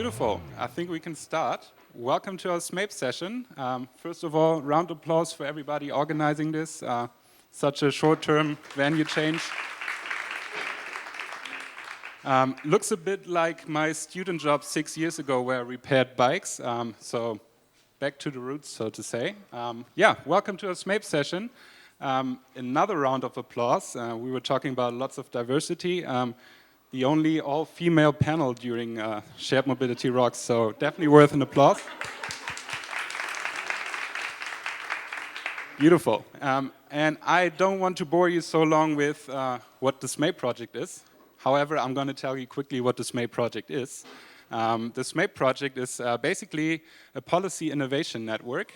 Beautiful. I think we can start. Welcome to our SMAPE session. First of all, round of applause for everybody organizing this. Such a short-term venue change. Looks a bit like my student job 6 years ago where I repaired bikes. So back to the roots, so to say. Welcome to our SMAPE session. Another round of applause. We were talking about lots of diversity. The only all-female panel during Shared Mobility Rocks, so definitely worth an applause. Beautiful. And I don't want to bore you so long with what the SMAPE project is. However, I'm going to tell you quickly what the SMAPE project is. The SMAPE project is basically a policy innovation network.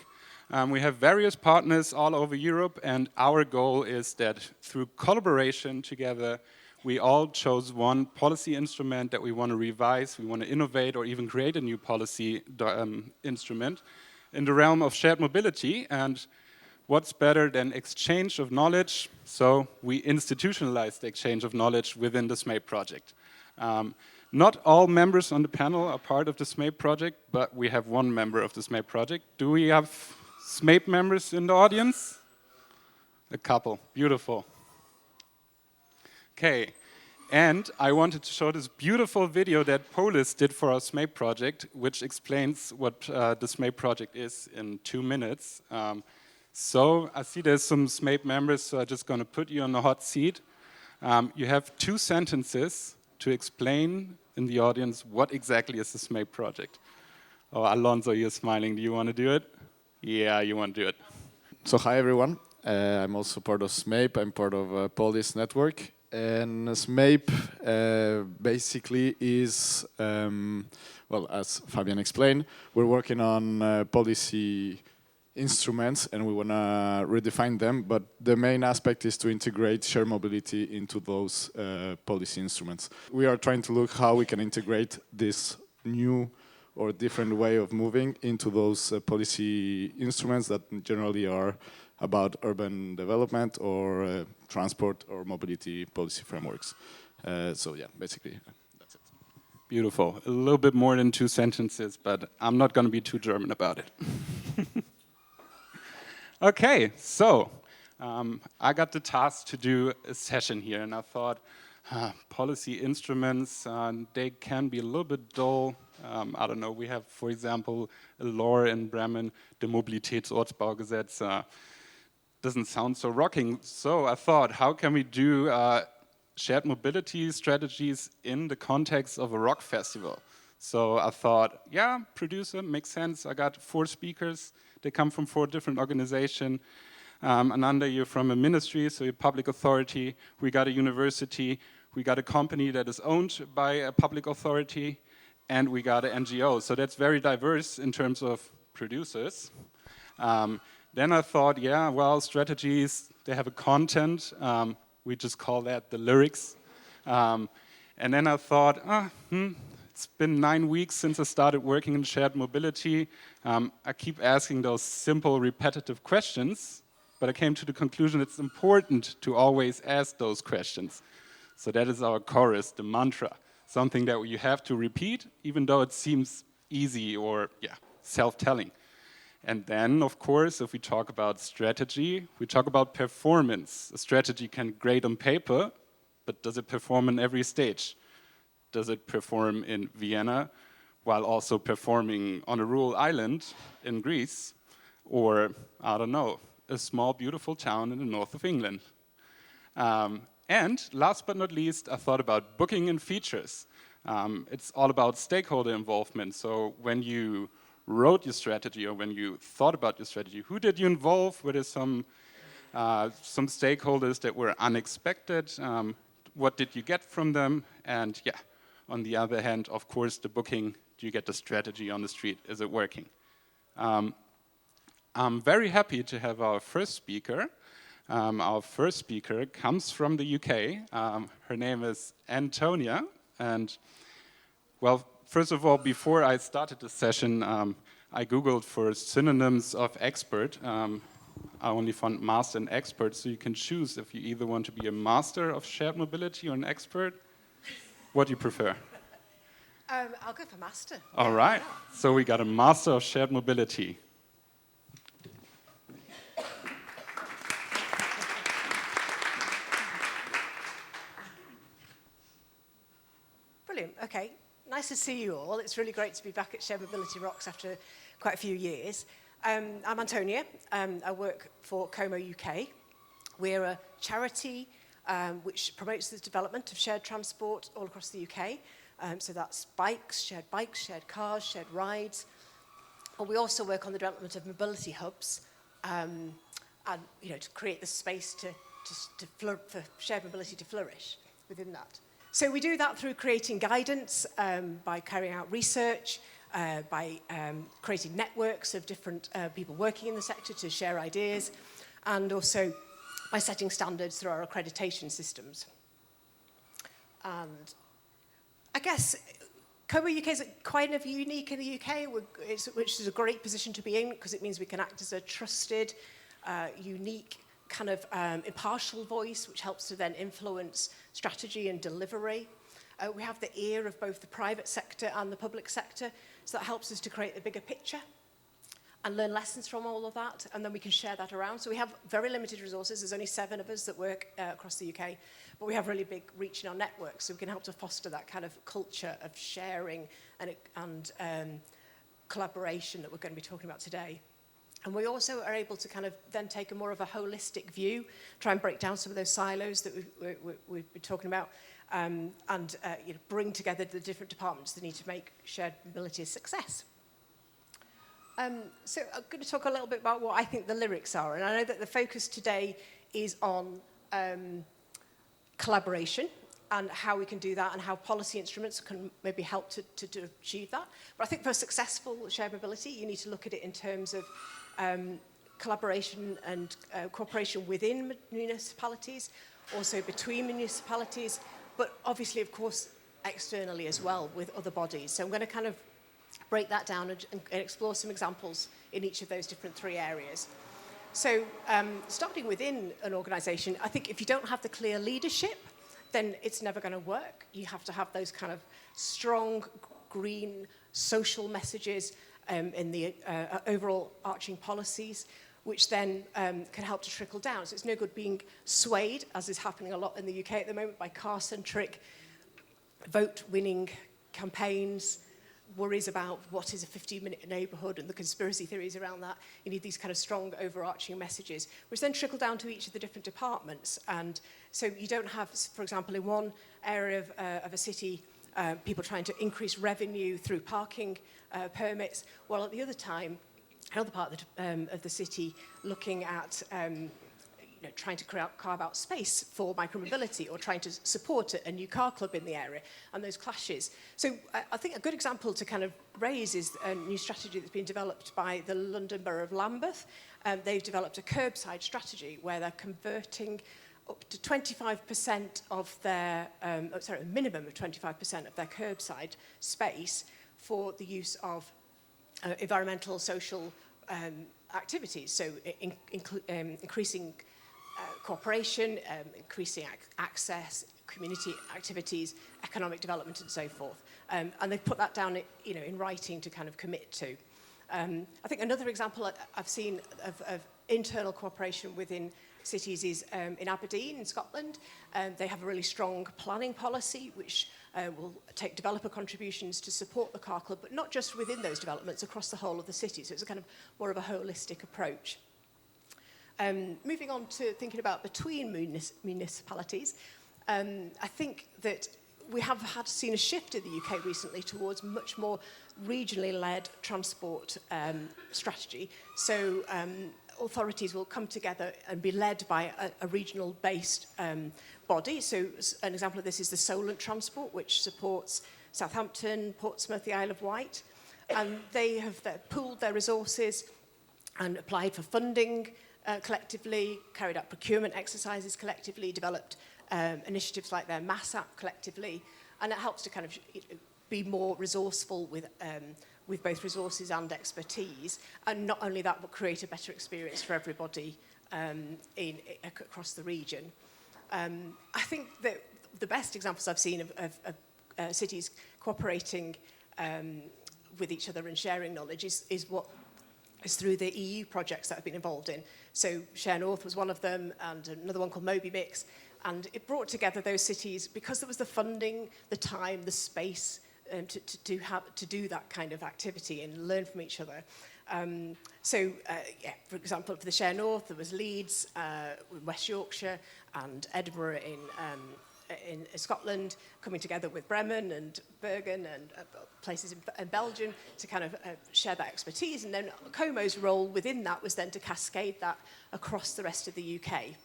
We have various partners all over Europe, and our goal is that through collaboration together, we all chose one policy instrument that we want to revise, we want to innovate, or even create a new policy instrument in the realm of shared mobility. And what's better than exchange of knowledge? So we institutionalized the exchange of knowledge within the SMAPE project. Not all members on the panel are part of the SMAPE project, but we have one member of the SMAPE project. Do we have SMAPE members in the audience? A couple. Beautiful. Okay, and I wanted to show this beautiful video that Polis did for our SMAPE project, which explains what the SMAPE project is in 2 minutes. So I see there's some SMAPE members, so I'm just going to put you on the hot seat. You have 2 sentences to explain in the audience what exactly is the SMAPE project. Oh, Alonso, you're smiling. Do you want to do it? Yeah, you want to do it. So hi everyone. I'm also part of SMAPE. I'm part of Polis network. And SMAPE basically is, well, as Fabian explained, we're working on policy instruments and we want to redefine them, but the main aspect is to integrate shared mobility into those policy instruments. We are trying to look how we can integrate this new or different way of moving into those policy instruments that generally are about urban development or transport or mobility policy frameworks. So yeah, basically that's it. Beautiful. A little bit more than 2 sentences, but I'm not going to be too German about it. Okay, so I got the task to do a session here, and I thought policy instruments, they can be a little bit dull. I don't know, we have, for example, a law in Bremen, the Mobilitätsortsbaugesetz. Doesn't sound so rocking. So I thought, how can we do shared mobility strategies in the context of a rock festival? So I thought, yeah, producer, makes sense. I got 4 speakers. They come from 4 different organizations. Ananda, you're from a ministry, so you're a public authority. We got a university. We got a company that is owned by a public authority. And we got an NGO. So that's very diverse in terms of producers. Then I thought, yeah, well, strategies, they have a content. We just call that the lyrics. And then I thought, it's been 9 weeks since I started working in shared mobility. I keep asking those simple, repetitive questions, but I came to the conclusion it's important to always ask those questions. So that is our chorus, the mantra, something that you have to repeat, even though it seems easy or, self-telling. And then, of course, if we talk about strategy, we talk about performance. A strategy can grade on paper, but does it perform in every stage? Does it perform in Vienna while also performing on a rural island in Greece? Or, I don't know, a small, beautiful town in the north of England? And last but not least, I thought about booking and features. It's all about stakeholder involvement. So when you wrote your strategy or when you thought about your strategy, who did you involve? Were there some stakeholders that were unexpected? What did you get from them? And yeah, on the other hand, of course, the booking, do you get the strategy on the street? Is it working? I'm very happy to have our first speaker. Our first speaker comes from the UK. Her name is Antonia. And well, first of all, before I started the session, I Googled for synonyms of expert. I only found master and expert, so you can choose if you either want to be a master of shared mobility or an expert. What do you prefer? I'll go for master. All right. So we got a master of shared mobility. Brilliant. Okay. Nice to see you all. It's really great to be back at Shared Mobility Rocks after quite a few years. I'm Antonia. I work for Como UK. We're a charity which promotes the development of shared transport all across the UK. So that's bikes, shared cars, shared rides. But we also work on the development of mobility hubs, and to create the space for shared mobility to flourish within that. So we do that through creating guidance, by carrying out research, by creating networks of different people working in the sector to share ideas, and also by setting standards through our accreditation systems. And I guess Como UK is kind of unique in the UK, which is a great position to be in because it means we can act as a trusted, unique, kind of impartial voice, which helps to then influence strategy and delivery. We have the ear of both the private sector and the public sector, so that helps us to create a bigger picture and learn lessons from all of that, and then we can share that around. So we have very limited resources. There's only 7 of us that work across the UK, but we have really big reach in our network, so we can help to foster that kind of culture of sharing and collaboration that we're going to be talking about today. And we also are able to kind of then take a more of a holistic view, try and break down some of those silos that we've been talking about, and bring together the different departments that need to make shared mobility a success. So I'm going to talk a little bit about what I think the lyrics are. And I know that the focus today is on collaboration and how we can do that and how policy instruments can maybe help to achieve that. But I think for successful shared mobility, you need to look at it in terms of collaboration and cooperation within municipalities, also between municipalities, but obviously, of course, externally as well with other bodies. So I'm going to kind of break that down and explore some examples in each of those different 3 areas. So starting within an organisation, I think if you don't have the clear leadership, then it's never going to work. You have to have those kind of strong, green, social messages in the overall arching policies, which then can help to trickle down. So it's no good being swayed, as is happening a lot in the UK at the moment, by car-centric, vote-winning campaigns, worries about what is a 15-minute neighbourhood and the conspiracy theories around that. You need these kind of strong overarching messages, which then trickle down to each of the different departments. And so you don't have, for example, in one area of a city, people trying to increase revenue through parking permits, while at the other time, another part of the city looking at trying to carve out space for micromobility or trying to support a new car club in the area, and those clashes. So I think a good example to kind of raise is a new strategy that's been developed by the London Borough of Lambeth. They've developed a curbside strategy where they're converting up to 25% of their, a minimum of 25% of their curbside space for the use of environmental, social activities. So increasing cooperation, increasing access, community activities, economic development, and so forth. And they've put that down, in writing to kind of commit to. I think another example I've seen of internal cooperation within cities is in Aberdeen, in Scotland. They have a really strong planning policy, which will take developer contributions to support the car club, but not just within those developments, across the whole of the city. So it's a kind of more of a holistic approach. Moving on to thinking about between municipalities, I think that we have seen a shift in the UK recently towards much more regionally led transport strategy. So authorities will come together and be led by a regional based body. So an example of this is the Solent Transport, which supports Southampton, Portsmouth, the Isle of Wight. And they have pooled their resources and applied for funding collectively, carried out procurement exercises collectively, developed initiatives like their Mass app collectively, and it helps to kind of be more resourceful with both resources and expertise, and not only that, but create a better experience for everybody across the region. I think that the best examples I've seen of cities cooperating with each other and sharing knowledge is what is through the EU projects that I've been involved in. So Share North was one of them, and another one called MobiMix. And it brought together those cities because there was the funding, the time, the space to do that kind of activity and learn from each other. For example, for the Share North, there was Leeds, West Yorkshire, and Edinburgh in Scotland, coming together with Bremen and Bergen and places in Belgium to kind of share that expertise. And then Como's role within that was then to cascade that across the rest of the UK,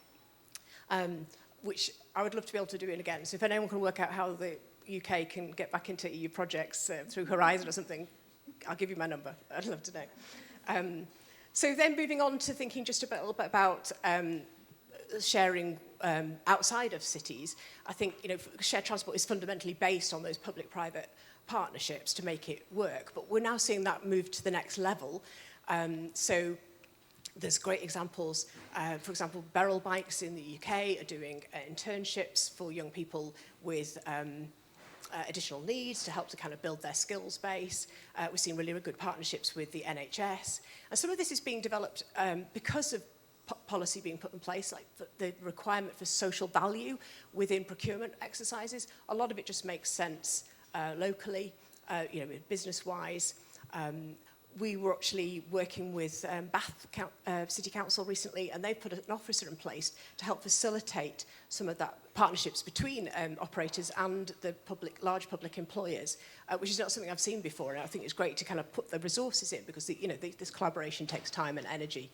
which I would love to be able to do it again. So if anyone can work out how the UK can get back into EU projects through Horizon or something, I'll give you my number. I'd love to know. So then moving on to thinking just a little bit about sharing outside of cities, I think shared transport is fundamentally based on those public-private partnerships to make it work. But we're now seeing that move to the next level. So there's great examples. For example, Beryl Bikes in the UK are doing internships for young people with additional needs to help to kind of build their skills base. We've seen really good partnerships with the NHS. And some of this is being developed because of policy being put in place, like the requirement for social value within procurement exercises. A lot of it just makes sense locally, business-wise. We were actually working with Bath City Council recently, and they put an officer in place to help facilitate some of that partnerships between operators and the large public employers, which is not something I've seen before. And I think it's great to kind of put the resources in because this collaboration takes time and energy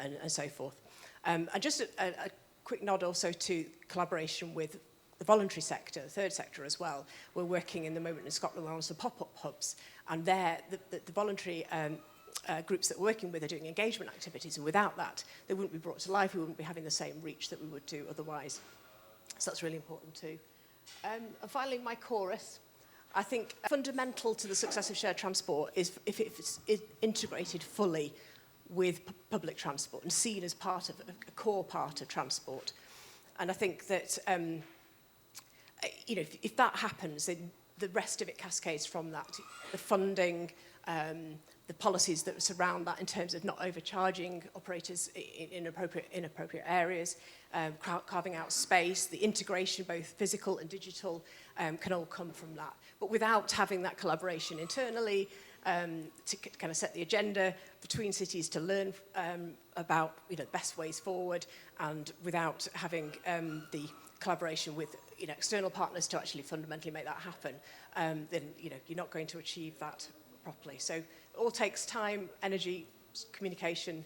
and so forth. And just a quick nod also to collaboration with the voluntary sector, the third sector as well. We're working in the moment in Scotland on some pop-up hubs, and there the voluntary groups that we're working with are doing engagement activities, and without that, they wouldn't be brought to life. We wouldn't be having the same reach that we would do otherwise. So that's really important too. And finally, my chorus. I think fundamental to the success of shared transport is if it's integrated fully with public transport and seen as part of a core part of transport. And I think that if that happens, then the rest of it cascades from that. The funding, the policies that surround that in terms of not overcharging operators in inappropriate areas, carving out space, the integration, both physical and digital, can all come from that. But without having that collaboration internally, to kind of set the agenda between cities to learn about the best ways forward, and without having the collaboration with external partners to actually fundamentally make that happen, then you're not going to achieve that properly. So it all takes time, energy, communication,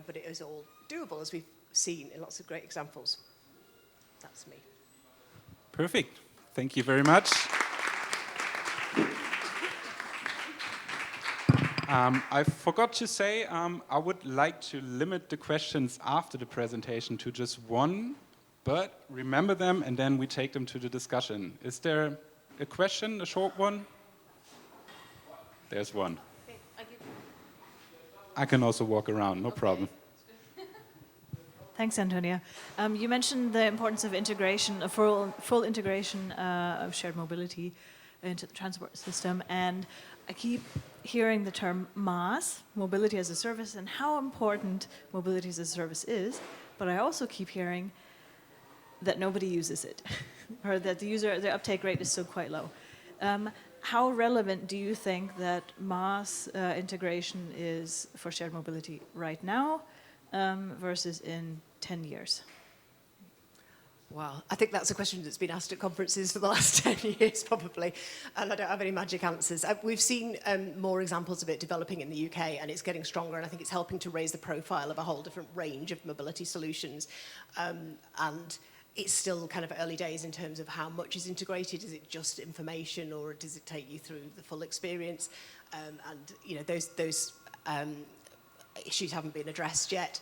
but it is all doable, as we've seen in lots of great examples. That's me. Perfect. Thank you very much. I forgot to say, I would like to limit the questions after the presentation to just one, but remember them and then we take them to the discussion. Is there a question, a short one? There's one. I can also walk around, no problem. Thanks, Antonia. You mentioned the importance of integration, a full integration of shared mobility into the transport system, and I keep hearing the term MaaS, mobility as a service, and how important mobility as a service is, but I also keep hearing that nobody uses it, or that the uptake rate is still quite low. How relevant do you think that MaaS integration is for shared mobility right now versus in 10 years? Wow, I think that's a question that's been asked at conferences for the last 10 years, probably, and I don't have any magic answers. We've seen more examples of it developing in the UK, and it's getting stronger, and I think it's helping to raise the profile of a whole different range of mobility solutions. And it's still kind of early days in terms of how much is integrated. Is it just information, or does it take you through the full experience? And those issues haven't been addressed yet.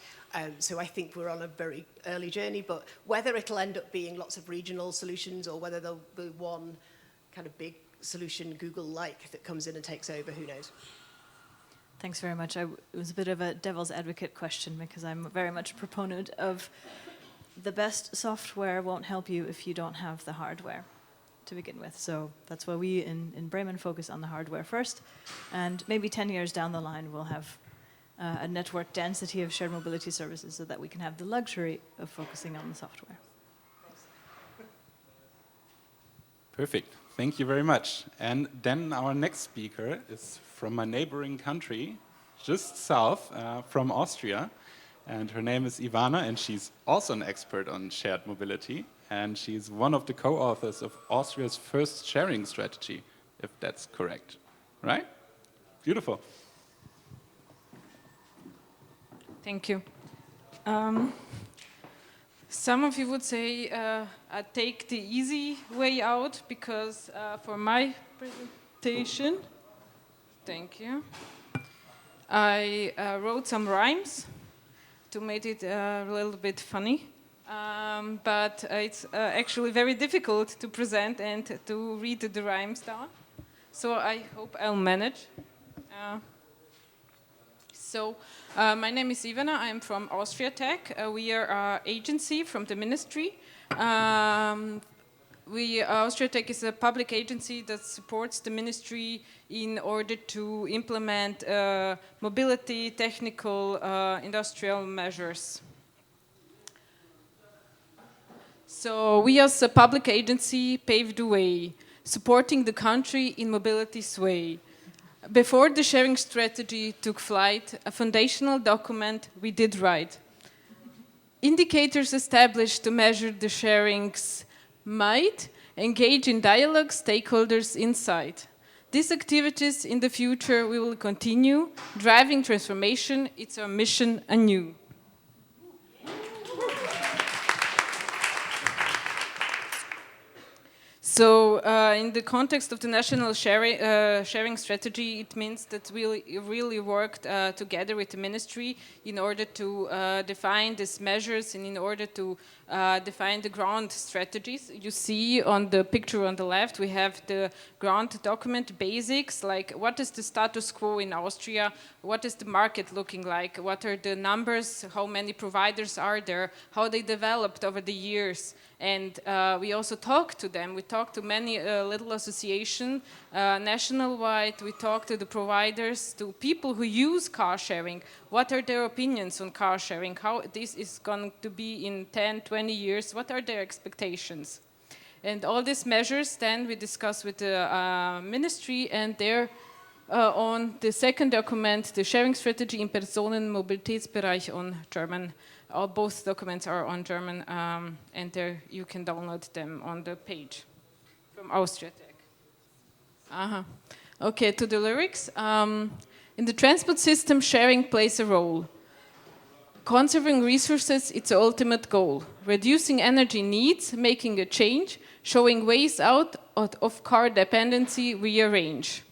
So I think we're on a very early journey, but whether it'll end up being lots of regional solutions or whether there'll be one kind of big solution, Google-like, that comes in and takes over, who knows? Thanks very much. It was a bit of a devil's advocate question because I'm very much a proponent of the best software won't help you if you don't have the hardware to begin with. So that's why we in Bremen focus on the hardware first. And maybe 10 years down the line, we'll have a network density of shared mobility services so that we can have the luxury of focusing on the software. Perfect. Thank you very much. And then our next speaker is from my neighboring country, just south, from Austria. And her name is Ivana, and she's also an expert on shared mobility. And she's one of the co-authors of Austria's first sharing strategy, if that's correct. Right? Beautiful. Thank you. Some of you would say I take the easy way out because for my presentation, thank you, I wrote some rhymes to make it a little bit funny. But it's actually very difficult to present and to read the rhymes down. So I hope I'll manage. My name is Ivana. I'm from Austria Tech. We are an agency from the ministry. Austria Tech is a public agency that supports the ministry in order to implement mobility, technical, industrial measures. So we as a public agency paved the way, supporting the country in mobility sway. Before the sharing strategy took flight, a foundational document we did write. Indicators established to measure the sharing's might, engage in dialogue, stakeholders insight. These activities in the future we will continue, driving transformation, it's our mission anew. So in the context of the national sharing strategy, it means that we really worked together with the ministry in order to define these measures and in order to define the ground strategies. You see on the picture on the left, we have the ground document basics, like what is the status quo in Austria, what is the market looking like, what are the numbers, how many providers are there, how they developed over the years. And we also talked to them. We talked to many little associations national-wide. We talked to the providers, to people who use car sharing. What are their opinions on car sharing? How this is going to be in 10, 20 years? What are their expectations? And all these measures then we discuss with the ministry, and there on the second document, the sharing strategy im Personenmobilitätsbereich on German. Both documents are on German, and there you can download them on the page from Austria Tech. Okay, to the lyrics. In the transport system, sharing plays a role. Conserving resources, it's the ultimate goal. Reducing energy needs, making a change, showing ways out of car dependency, we arrange.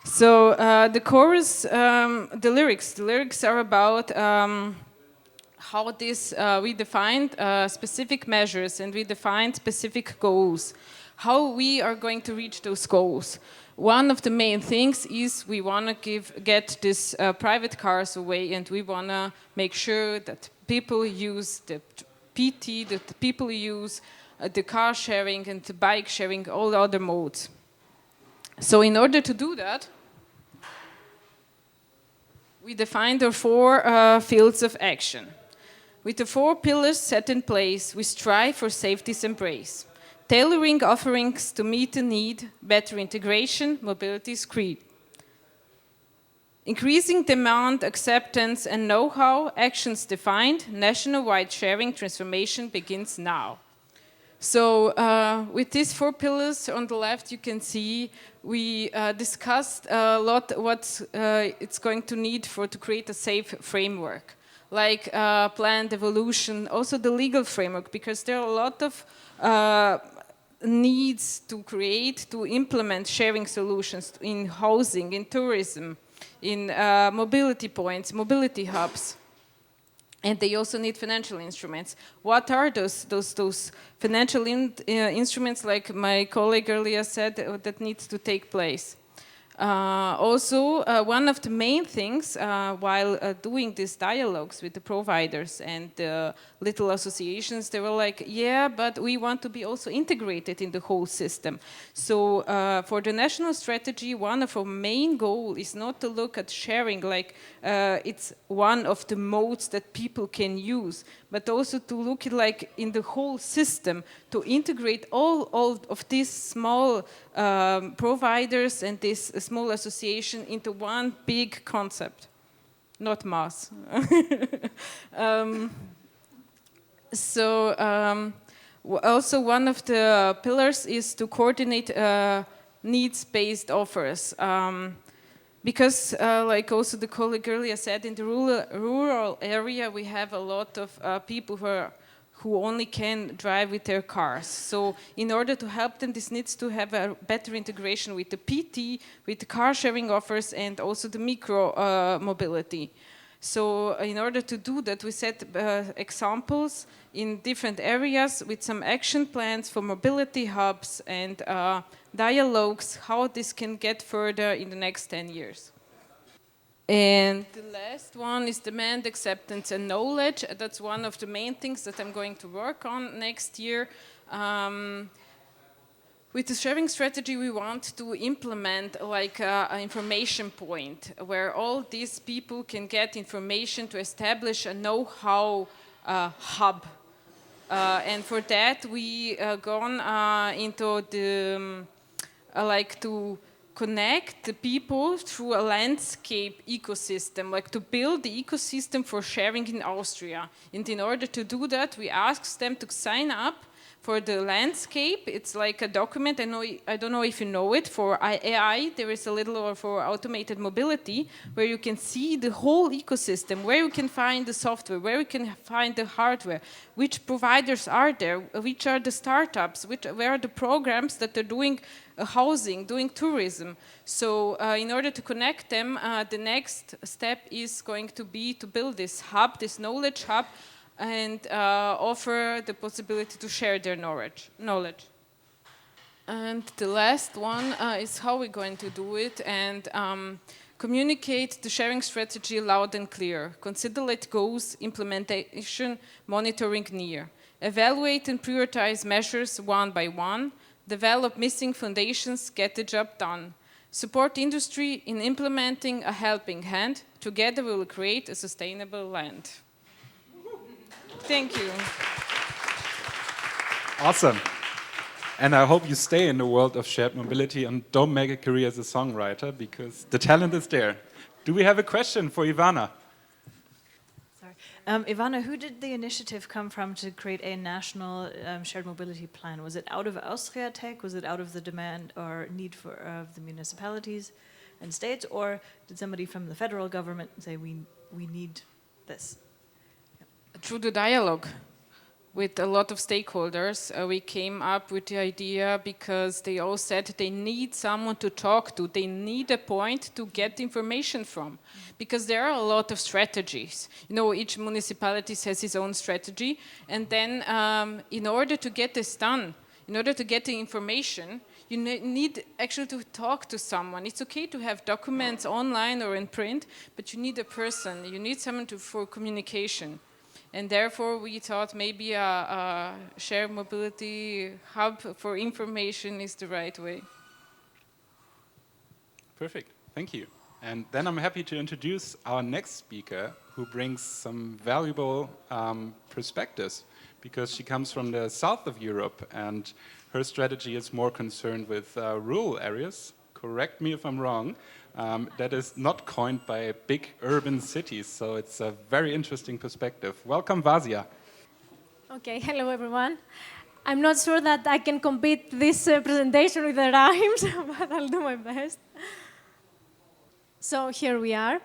So the chorus, the lyrics are about how this, we defined specific measures and we defined specific goals, how we are going to reach those goals. One of the main things is we want to get this private cars away, and we want to make sure that people use the PT, that people use the car sharing and the bike sharing, all other modes. So in order to do that, we defined our 4 fields of action. With the 4 pillars set in place, we strive for safety's embrace. Tailoring offerings to meet the need, better integration, mobility's creed. Increasing demand, acceptance, and know-how, actions defined, national-wide sharing transformation begins now. So with these 4 pillars on the left, you can see we discussed a lot what it's going to need to create a safe framework, like planned evolution, also the legal framework, because there are a lot of needs to create, to implement sharing solutions in housing, in tourism, in mobility points, mobility hubs. And they also need financial instruments. What are those financial instruments, like my colleague earlier said, that needs to take place? Also, one of the main things while doing these dialogues with the providers and the little associations, they were like, yeah, but we want to be also integrated in the whole system. So for the national strategy, one of our main goals is not to look at sharing like it's one of the modes that people can use, but also to look at like in the whole system, to integrate all of these small providers and this small association into one big concept, not mass. Also one of the pillars is to coordinate needs-based offers. Because, like also the colleague earlier said, in the rural area we have a lot of people who only can drive with their cars. So in order to help them, this needs to have a better integration with the PT, with the car sharing offers, and also the micro mobility. So in order to do that, we set examples in different areas with some action plans for mobility hubs and dialogues, how this can get further in the next 10 years. And the last one is demand, acceptance, and knowledge. That's one of the main things that I'm going to work on next year. With the sharing strategy, we want to implement like an information point where all these people can get information to establish a know-how hub. And for that, we gone into the like to connect the people through a landscape ecosystem, like to build the ecosystem for sharing in Austria. And in order to do that, we asked them to sign up for the landscape. It's like a document, I don't know if you know it, for AI, there is a little, or for automated mobility, where you can see the whole ecosystem, where you can find the software, where you can find the hardware, which providers are there, which are the startups, where are the programs that are doing housing, doing tourism. So in order to connect them, the next step is going to be to build this hub, this knowledge hub, and offer the possibility to share their knowledge. And the last one is how we're going to do it, and communicate the sharing strategy loud and clear. Consider goals, implementation, monitoring near. Evaluate and prioritize measures one by one. Develop missing foundations, get the job done. Support industry in implementing a helping hand. Together we will create a sustainable land. Thank you. Awesome. And I hope you stay in the world of shared mobility and don't make a career as a songwriter, because the talent is there. Do we have a question for Ivana? Sorry. Ivana, who did the initiative come from to create a national shared mobility plan? Was it out of Austria Tech? Was it out of the demand or need of the municipalities and states? Or did somebody from the federal government say, we need this? Through the dialogue with a lot of stakeholders, we came up with the idea because they all said they need someone to talk to. They need a point to get information from, because there are a lot of strategies. You know, each municipality has its own strategy, and then in order to get this done, in order to get the information, you need actually to talk to someone. It's okay to have documents online or in print, but you need a person. You need someone for communication. And therefore, we thought maybe a shared mobility hub for information is the right way. Perfect, thank you. And then I'm happy to introduce our next speaker, who brings some valuable perspectives, because she comes from the south of Europe, and her strategy is more concerned with rural areas. Correct me if I'm wrong. That is not coined by big urban cities, so it's a very interesting perspective. Welcome, Vasia. Okay, hello everyone. I'm not sure that I can complete this presentation with the rhymes, but I'll do my best. So here we are.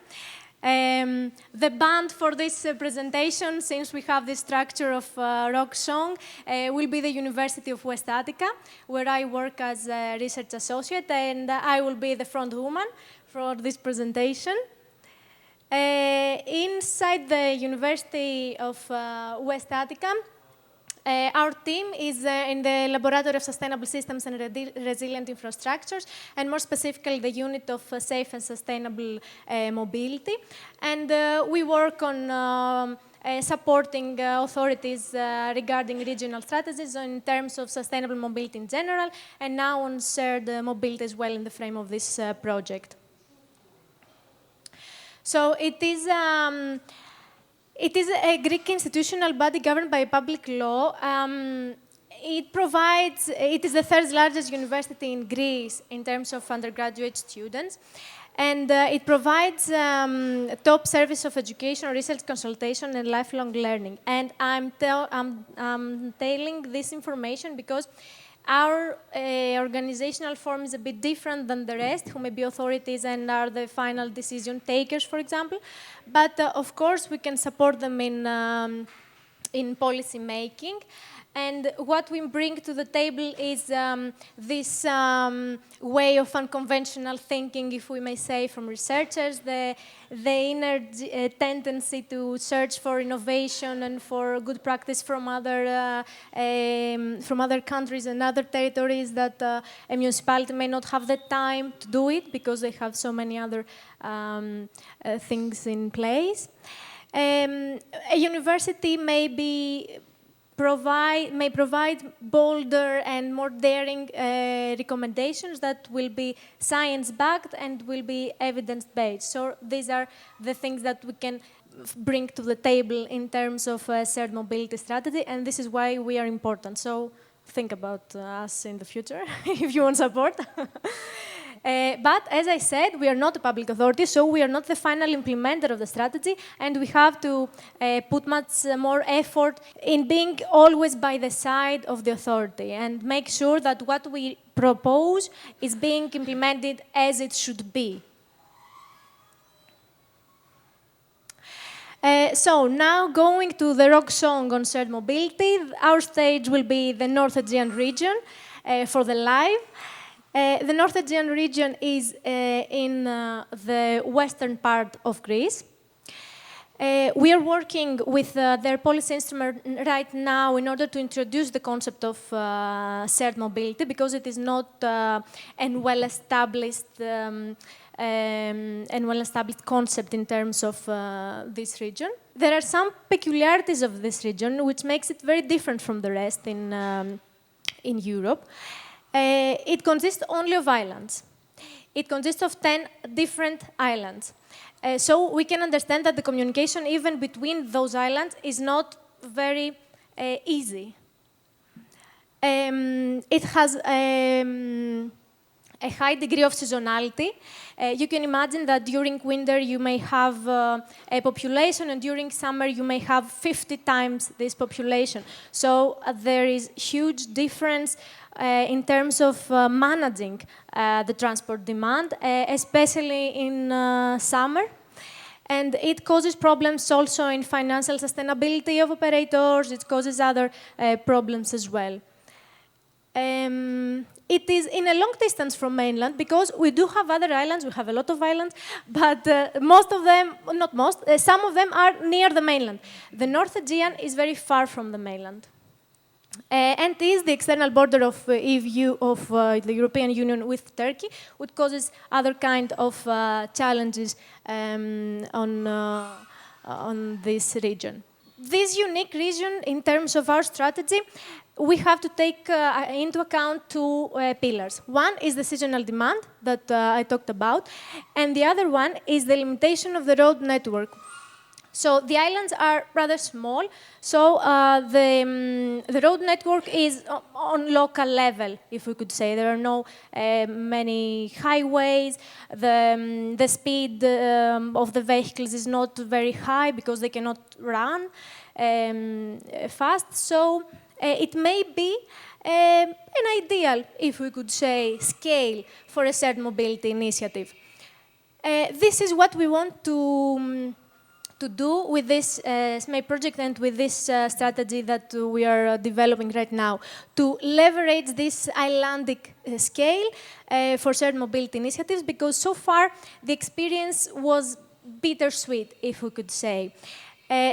The band for this presentation, since we have the structure of rock song, will be the University of West Attica, where I work as a research associate, and I will be the front woman for this presentation. Inside the University of West Attica, Our team is in the Laboratory of Sustainable Systems and Resilient Infrastructures, and more specifically, the unit of safe and sustainable mobility. And we work on supporting authorities regarding regional strategies in terms of sustainable mobility in general, and now on shared mobility as well in the frame of this project. So it is a Greek institutional body governed by public law. It is the third largest university in Greece in terms of undergraduate students. And it provides top service of education, research consultation, and lifelong learning. And I'm telling this information because our organizational form is a bit different than the rest, who may be authorities and are the final decision takers, for example. But of course, we can support them in policy making. And what we bring to the table is this way of unconventional thinking, if we may say, from researchers, the inner tendency to search for innovation and for good practice from other countries and other territories that a municipality may not have the time to do it because they have so many other things in place. A university may provide bolder and more daring recommendations that will be science-backed and will be evidence-based. So these are the things that we can bring to the table in terms of shared mobility strategy, and this is why we are important. So think about us in the future if you want support. But as I said, we are not a public authority, so we are not the final implementer of the strategy, and we have to put much more effort in being always by the side of the authority and make sure that what we propose is being implemented as it should be. So now going to the rock song on shared mobility, our stage will be the North Aegean region for the live. The North Aegean region is in the western part of Greece. We are working with their policy instrument right now in order to introduce the concept of shared mobility because it is not a well-established concept in terms of this region. There are some peculiarities of this region which makes it very different from the rest in Europe. It consists only of islands. It consists of 10 different islands. So we can understand that the communication even between those islands is not very easy. It has a high degree of seasonality. You can imagine that during winter you may have a population, and during summer you may have 50 times this population. So there is huge difference in terms of managing the transport demand, especially in summer. And it causes problems also in financial sustainability of operators. It causes other problems as well. It is in a long distance from mainland because we do have other islands, we have a lot of islands, but most of them, not most, some of them are near the mainland. The North Aegean is very far from the mainland. And is the external border of EU, of the European Union with Turkey, which causes other kind of challenges on this region. This unique region, in terms of our strategy, we have to take into account two pillars. One is the seasonal demand that I talked about, and the other one is the limitation of the road network. So the islands are rather small, so the road network is on local level, if we could say. There are no many highways. The speed of the vehicles is not very high because they cannot run fast. So it may be an ideal, if we could say, scale for a shared mobility initiative. This is what we want to do with this SMAPE project and with this strategy that we are developing right now, to leverage this islandic scale for shared mobility initiatives, because so far the experience was bittersweet, if we could say.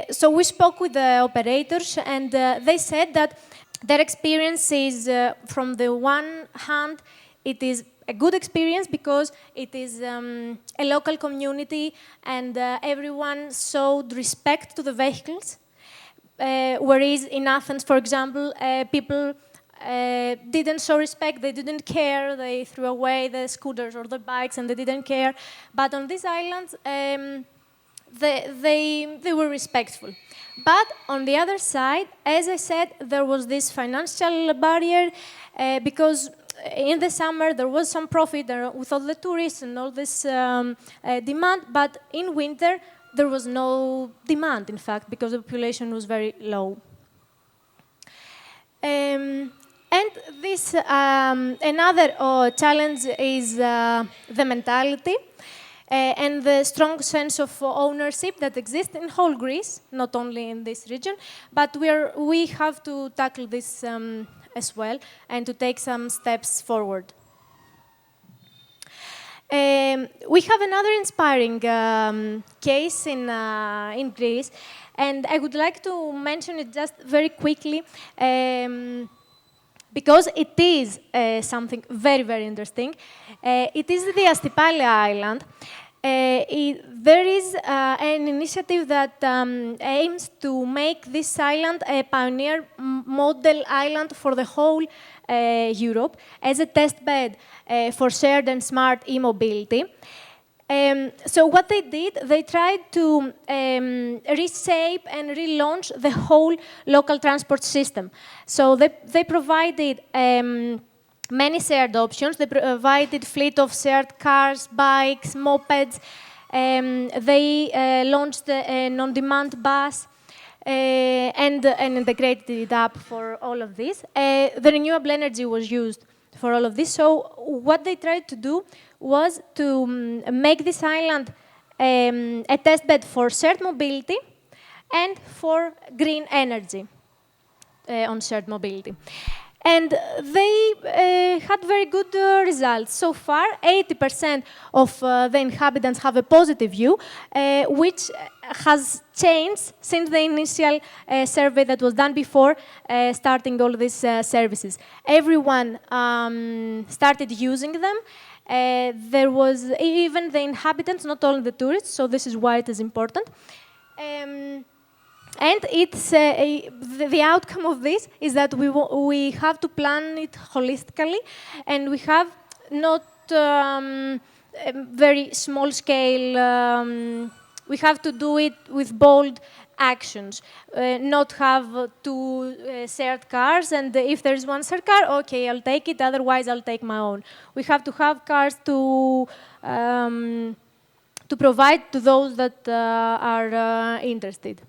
So we spoke with the operators, and they said that their experience is, from the one hand, it is a good experience because it is a local community and everyone showed respect to the vehicles. Whereas in Athens, for example, people didn't show respect, they didn't care, they threw away the scooters or the bikes and they didn't care. But on these islands, they were respectful. But on the other side, as I said, there was this financial barrier because in the summer there was some profit with all the tourists and all this demand, but in winter there was no demand, in fact, because the population was very low. And this another challenge is the mentality. And the strong sense of ownership that exists in whole Greece, not only in this region, but we have to tackle this as well and to take some steps forward. We have another inspiring case in Greece, and I would like to mention it just very quickly because it is something very, very interesting. It is the Astipali Island. There is an initiative that aims to make this island a pioneer model island for the whole Europe as a test bed for shared and smart e-mobility. So what they did, they tried to reshape and relaunch the whole local transport system. So they provided many shared options. They provided fleet of shared cars, bikes, mopeds. They launched an on-demand bus and integrated it up for all of this. The renewable energy was used for all of this. So what they tried to do was to make this island a testbed for shared mobility and for green energy on shared mobility. And they had very good results. So far, 80% of the inhabitants have a positive view, which has changed since the initial survey that was done before starting all these services. Everyone started using them. There was even the inhabitants, not only the tourists, so this is why it is important. And it's, the outcome of this is that we have to plan it holistically, and we have not very small scale, we have to do it with bold actions, not have two shared cars, and if there's one shared car, okay, I'll take it, otherwise I'll take my own. We have to have cars to provide to those that are interested.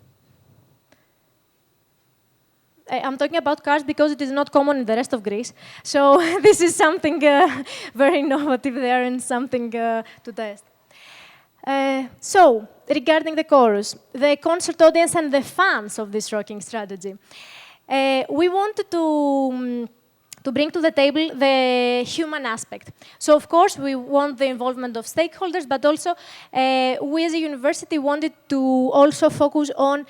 I'm talking about cars because it is not common in the rest of Greece. So this is something very innovative there and something to test. So, regarding the chorus, the concert audience and the fans of this rocking strategy, we wanted to bring to the table the human aspect. So, of course, we want the involvement of stakeholders, but also we as a university wanted to also focus on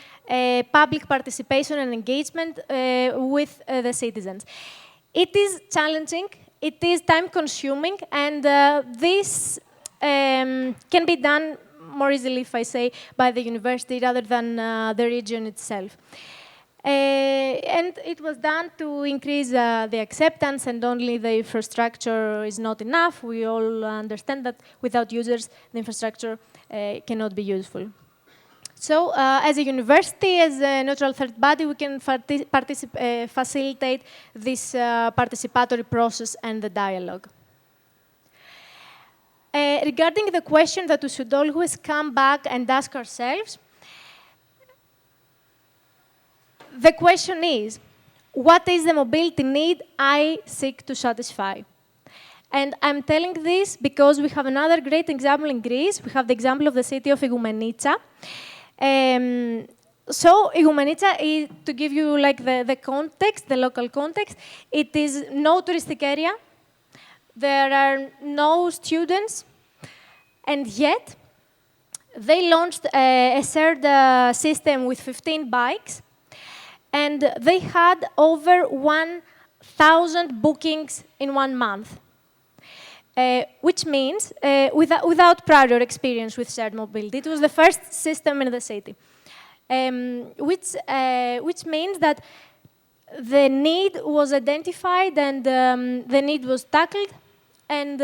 public participation and engagement with the citizens. It is challenging, it is time-consuming, and this can be done more easily, if I say, by the university rather than the region itself. And it was done to increase the acceptance, and only the infrastructure is not enough. We all understand that without users, the infrastructure cannot be useful. So, as a university, as a neutral third body, we can facilitate this participatory process and the dialogue. Regarding the question that we should always come back and ask ourselves, the question is, what is the mobility need I seek to satisfy? And I'm telling this because we have another great example in Greece. We have the example of the city of Igoumenitsa. So Igoumenitsa, to give you like the context, the local context, it is no touristic area. There are no students, and yet they launched a shared system with 15 bikes, and they had over 1,000 bookings in 1 month. Which means without prior experience with shared mobility. It was the first system in the city, which means that the need was identified and the need was tackled, and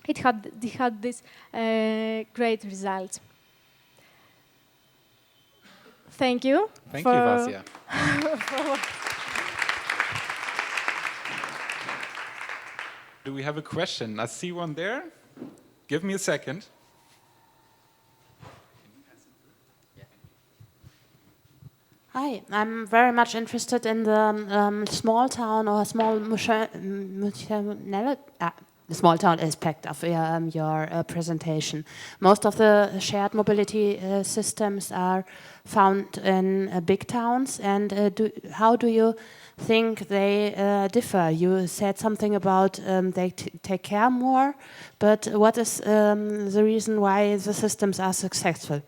it had these great results. Thank you. Thank you, Vasya. Do we have a question? I see one there. Give me a second. Hi, I'm very much interested in the small town or small town aspect of your presentation. Most of the shared mobility systems are found in big towns, and how do you think they differ? You said something about they take care more, but what is the reason why the systems are successful?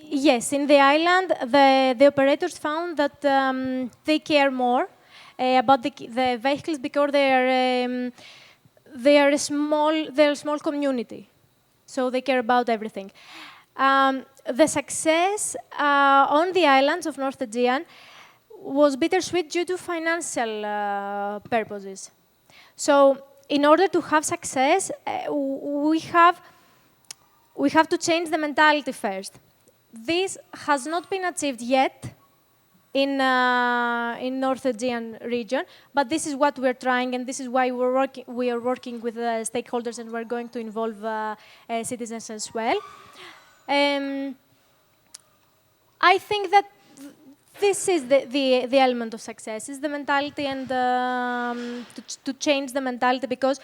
Yes, in the island, the operators found that they care more about the vehicles because they are a small community, so they care about everything. The success on the islands of North Aegean was bittersweet due to financial purposes. So, in order to have success, we have to change the mentality first. This has not been achieved yet in North Aegean region, but this is what we're trying, and this is why we are working with stakeholders, and we're going to involve citizens as well. I think that this is the element of success, is the mentality, and to change the mentality, because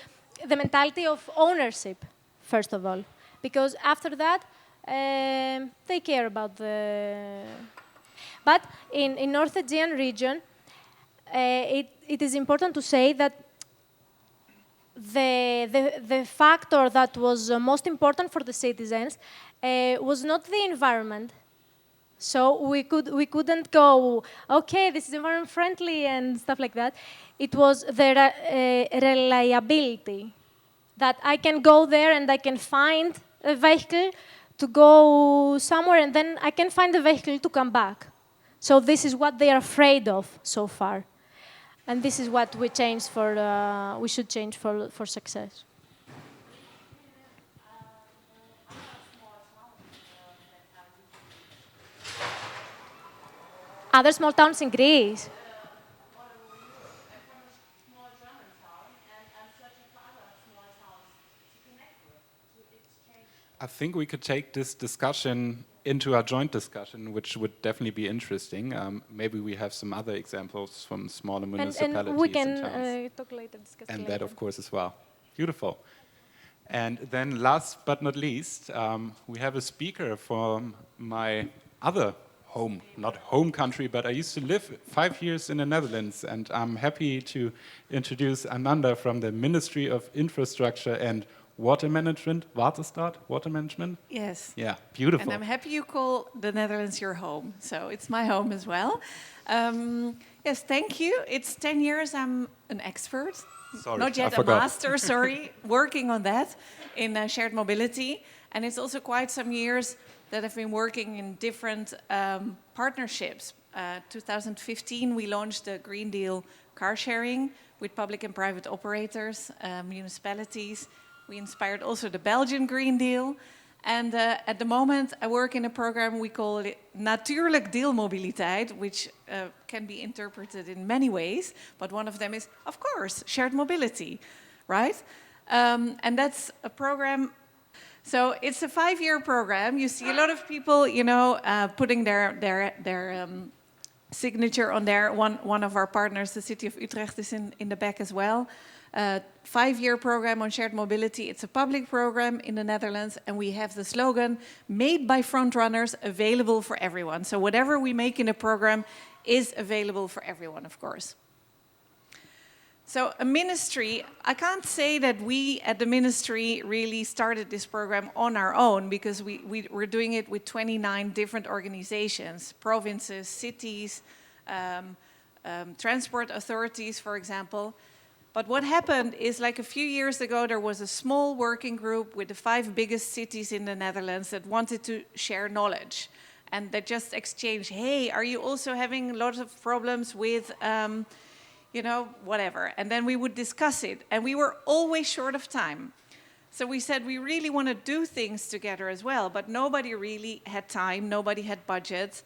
the mentality of ownership, first of all, because after that, they care about the... But in North Aegean region, it is important to say that the factor that was most important for the citizens was not the environment. So we couldn't go, okay, this is environment friendly and stuff like that. It was the reliability, that I can go there and I can find a vehicle to go somewhere, and then I can find a vehicle to come back. So this is what they are afraid of so far, and this is what we change for. We should change for success. Other small towns in Greece. I think we could take this discussion into a joint discussion, which would definitely be interesting. Maybe we have some other examples from smaller municipalities and we can and towns. talk later, discuss And later. that, of course, as well. Beautiful. And then last but not least, we have a speaker from my other home, not home country, but I used to live 5 years in the Netherlands, and I'm happy to introduce Amanda from the Ministry of Infrastructure and Water Management, Waterstaat, Water Management? Yes. Yeah, beautiful. And I'm happy you call the Netherlands your home. So it's my home as well. Yes, thank you. It's 10 years I'm an expert. Sorry, Not yet I a forgot. master, sorry. Working on that in shared mobility. And it's also quite some years that I've been working in different partnerships. 2015, we launched the Green Deal car sharing with public and private operators, municipalities. We inspired also the Belgian Green Deal. And at the moment, I work in a program we call it Natuurlijk deelmobiliteit, which can be interpreted in many ways. But one of them is, of course, shared mobility, right? And that's a program. So it's a 5-year program. You see a lot of people, you know, putting their signature on there. One of our partners, the city of Utrecht, is in the back as well. 5-year program on shared mobility. It's a public program in the Netherlands, and we have the slogan, made by frontrunners, available for everyone. So whatever we make in a program is available for everyone, of course. So a ministry, I can't say that we at the ministry really started this program on our own, because we're doing it with 29 different organizations, provinces, cities, transport authorities, for example. But what happened is, like a few years ago, there was a small working group with the 5 biggest cities in the Netherlands that wanted to share knowledge. And they just exchanged, hey, are you also having lots of problems with, you know, whatever. And then we would discuss it. And we were always short of time. So we said we really want to do things together as well. But nobody really had time. Nobody had budget.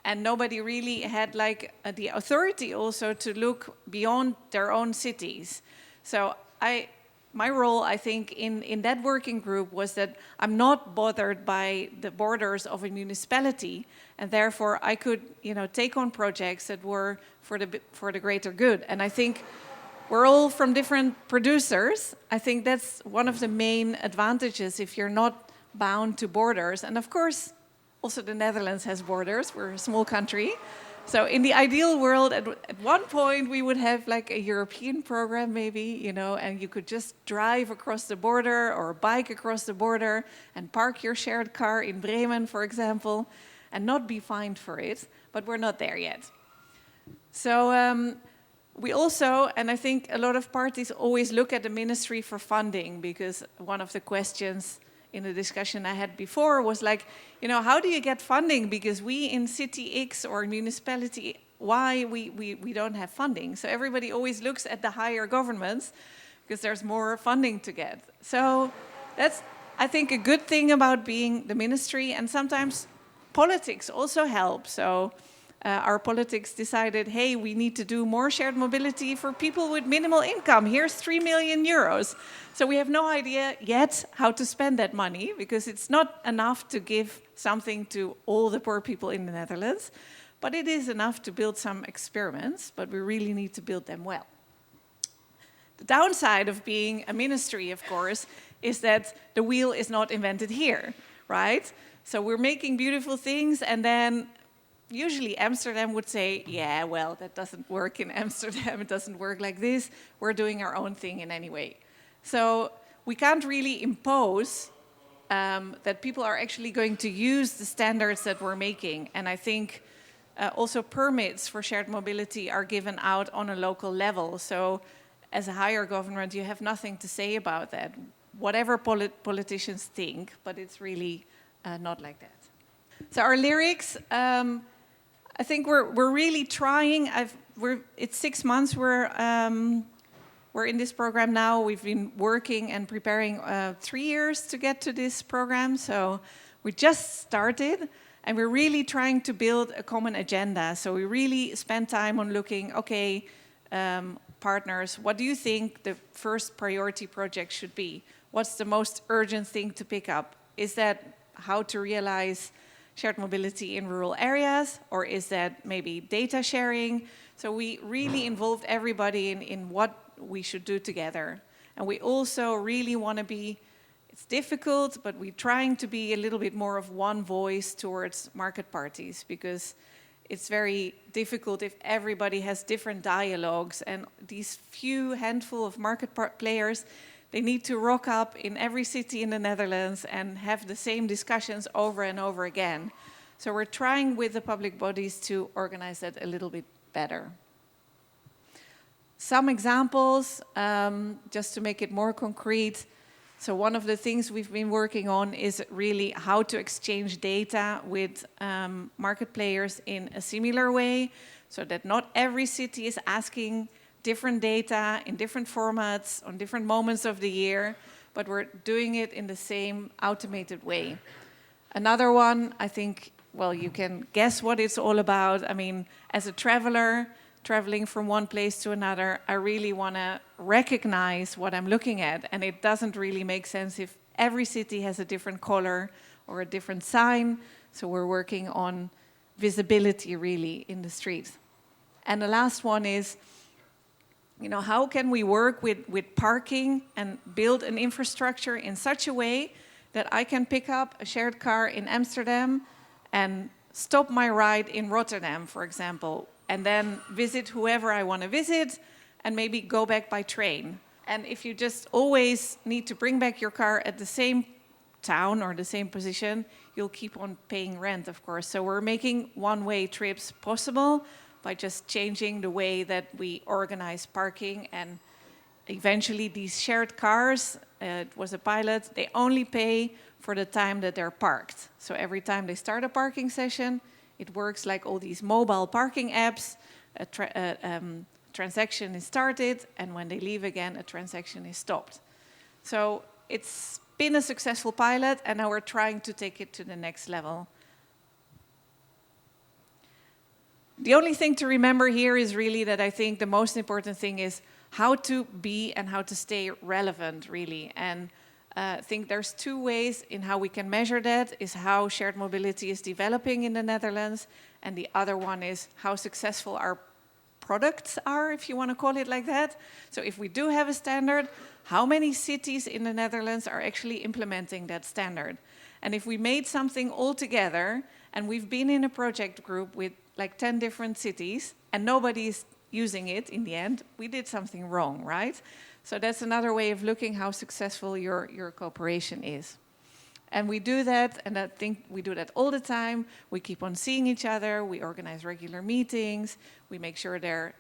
And nobody really had like the authority also to look beyond their own cities. So my role, I think, in that working group was that I'm not bothered by the borders of a municipality, and therefore I could, you know, take on projects that were for the greater good. And I think we're all from different producers. I think that's one of the main advantages if you're not bound to borders. And of course, also the Netherlands has borders. We're a small country. So in the ideal world, at one point we would have like a European program maybe, you know, and you could just drive across the border or bike across the border and park your shared car in Bremen, for example, and not be fined for it. But we're not there yet. So we also, and I think a lot of parties always look at the ministry for funding, because one of the questions in the discussion I had before was like, you know, how do you get funding? Because we in city X or municipality Y, we don't have funding. So everybody always looks at the higher governments because there's more funding to get. So that's, I think, a good thing about being the ministry. And sometimes politics also help. So our politics decided, hey, we need to do more shared mobility for people with minimal income. Here's 3 million euros. So we have no idea yet how to spend that money, because it's not enough to give something to all the poor people in the Netherlands, but it is enough to build some experiments, but we really need to build them well. The downside of being a ministry, of course, is that the wheel is not invented here, right? So we're making beautiful things, and then usually Amsterdam would say, yeah, well, that doesn't work in Amsterdam. It doesn't work like this. We're doing our own thing in any way. So we can't really impose that people are actually going to use the standards that we're making. And I think also permits for shared mobility are given out on a local level. So as a higher government, you have nothing to say about that. Whatever politicians think, but it's really not like that. So our lyrics, I think we're really trying. It's 6 months we're in this program now. We've been working and preparing 3 years to get to this program. So we just started, and we're really trying to build a common agenda. So we really spend time on looking, okay, partners, what do you think the first priority project should be? What's the most urgent thing to pick up? Is that how to realize shared mobility in rural areas, or is that maybe data sharing? So we really involved everybody in what we should do together. And we also really want to be, it's difficult, but we're trying to be a little bit more of one voice towards market parties, because it's very difficult if everybody has different dialogues, and these few handful of market players, they need to rock up in every city in the Netherlands and have the same discussions over and over again. So we're trying with the public bodies to organize that a little bit better. Some examples, just to make it more concrete. So one of the things we've been working on is really how to exchange data with market players in a similar way, so that not every city is asking different data in different formats on different moments of the year, but we're doing it in the same automated way. Another one, I think, well, you can guess what it's all about. I mean, as a traveler, traveling from one place to another, I really want to recognize what I'm looking at. And it doesn't really make sense if every city has a different color or a different sign. So we're working on visibility really in the streets. And the last one is, you know, how can we work with parking and build an infrastructure in such a way that I can pick up a shared car in Amsterdam and stop my ride in Rotterdam, for example, and then visit whoever I want to visit, and maybe go back by train. And if you just always need to bring back your car at the same town or the same position, you'll keep on paying rent, of course. So we're making one-way trips possible by just changing the way that we organize parking. And eventually these shared cars, it was a pilot, they only pay for the time that they're parked. So every time they start a parking session, it works like all these mobile parking apps. A transaction is started, and when they leave again, a transaction is stopped. So it's been a successful pilot, and now we're trying to take it to the next level. The only thing to remember here is really that I think the most important thing is how to be and how to stay relevant, really. And I think there's two ways in how we can measure that, is how shared mobility is developing in the Netherlands, and the other one is how successful our products are, if you want to call it like that. So if we do have a standard, how many cities in the Netherlands are actually implementing that standard? And if we made something all together, and we've been in a project group with like 10 different cities, and nobody's using it in the end, we did something wrong, right? So that's another way of looking how successful your cooperation is. And we do that, and I think we do that all the time. We keep on seeing each other, we organize regular meetings, we make sure there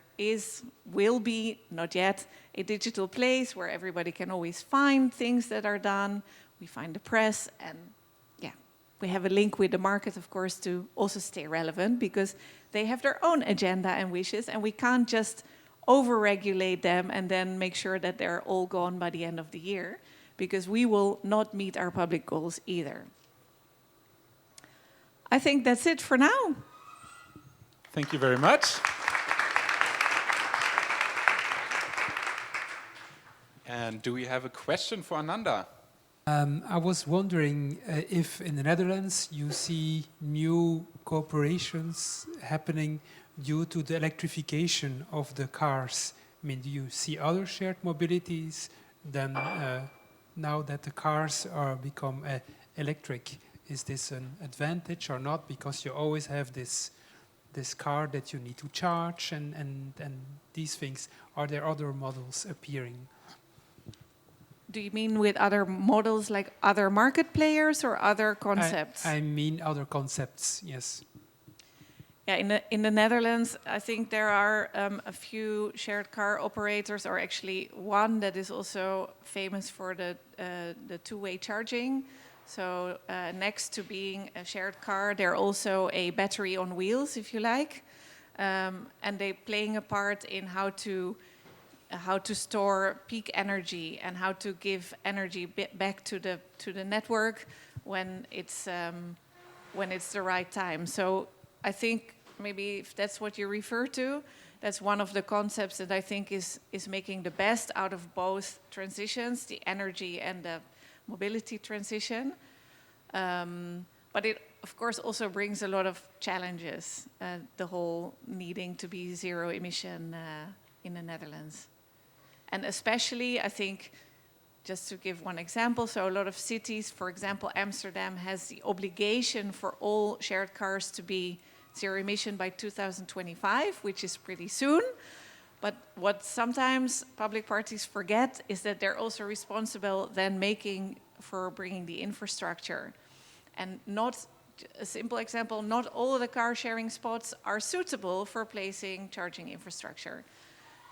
will be, not yet, a digital place where everybody can always find things that are done. We find the press, and yeah, we have a link with the market, of course, to also stay relevant, because they have their own agenda and wishes, and we can't just over-regulate them and then make sure that they're all gone by the end of the year, because we will not meet our public goals either. I think that's it for now. Thank you very much. And do we have a question for Ananda? I was wondering if in the Netherlands you see new cooperations happening due to the electrification of the cars. I mean, do you see other shared mobilities than now that the cars are become electric? Is this an advantage or not? Because you always have this car that you need to charge and these things. Are there other models appearing? Do you mean with other models, like other market players or other concepts? I mean other concepts, yes. Yeah, in the Netherlands, I think there are a few shared car operators, or actually one that is also famous for the two-way charging. So next to being a shared car, they're also a battery on wheels, if you like. And they're playing a part in how to store peak energy and how to give energy back to the network when it's the right time. So I think maybe if that's what you refer to, that's one of the concepts that I think is making the best out of both transitions, the energy and the mobility transition. But it, of course, also brings a lot of challenges, the whole needing to be zero emission in the Netherlands. And especially, I think, just to give one example, so a lot of cities, for example, Amsterdam has the obligation for all shared cars to be zero emission by 2025, which is pretty soon. But what sometimes public parties forget is that they're also responsible then for bringing the infrastructure. And not, a simple example, not all of the car sharing spots are suitable for placing charging infrastructure.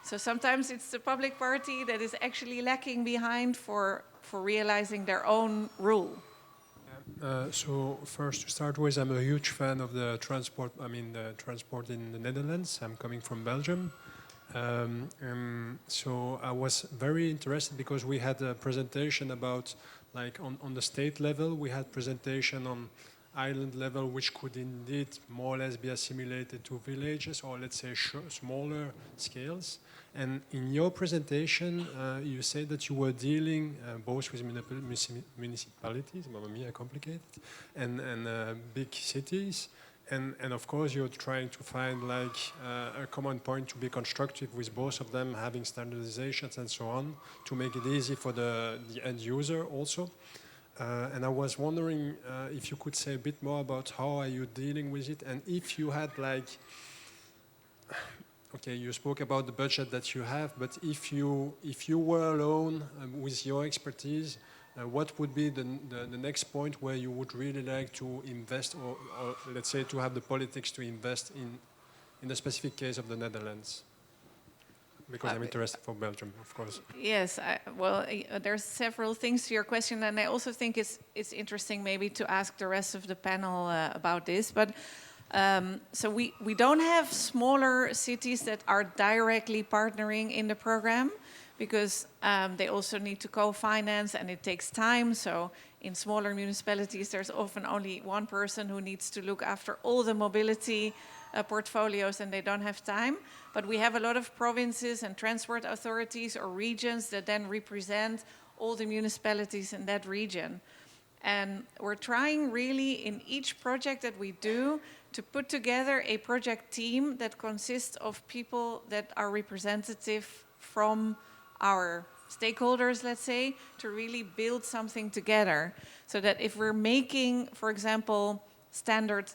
So sometimes it's the public party that is actually lacking behind for realizing their own rule. So first to start with, I'm a huge fan of the transport. The transport in the Netherlands. I'm coming from Belgium. So I was very interested because we had a presentation about, like on the state level, we had presentation on island level, which could indeed more or less be assimilated to villages or let's say smaller scales. And in your presentation, you said that you were dealing both with municipalities, mamma mia, complicated, and big cities. And of course, you're trying to find like a common point to be constructive with both of them, having standardizations and so on, to make it easy for the end user also. And I was wondering if you could say a bit more about how are you dealing with it, and if you had like, okay, you spoke about the budget that you have, but if you were alone with your expertise, what would be the next point where you would really like to invest, or let's say to have the politics to invest in the specific case of the Netherlands? Because I'm interested for Belgium, of course. Yes, there's several things to your question, and I also think it's interesting maybe to ask the rest of the panel about this. But so we don't have smaller cities that are directly partnering in the program, because they also need to co-finance and it takes time. So in smaller municipalities, there's often only one person who needs to look after all the mobility portfolios, and they don't have time. But we have a lot of provinces and transport authorities or regions that then represent all the municipalities in that region. And we're trying really in each project that we do to put together a project team that consists of people that are representative from our stakeholders, let's say, to really build something together. So that if we're making, for example, standard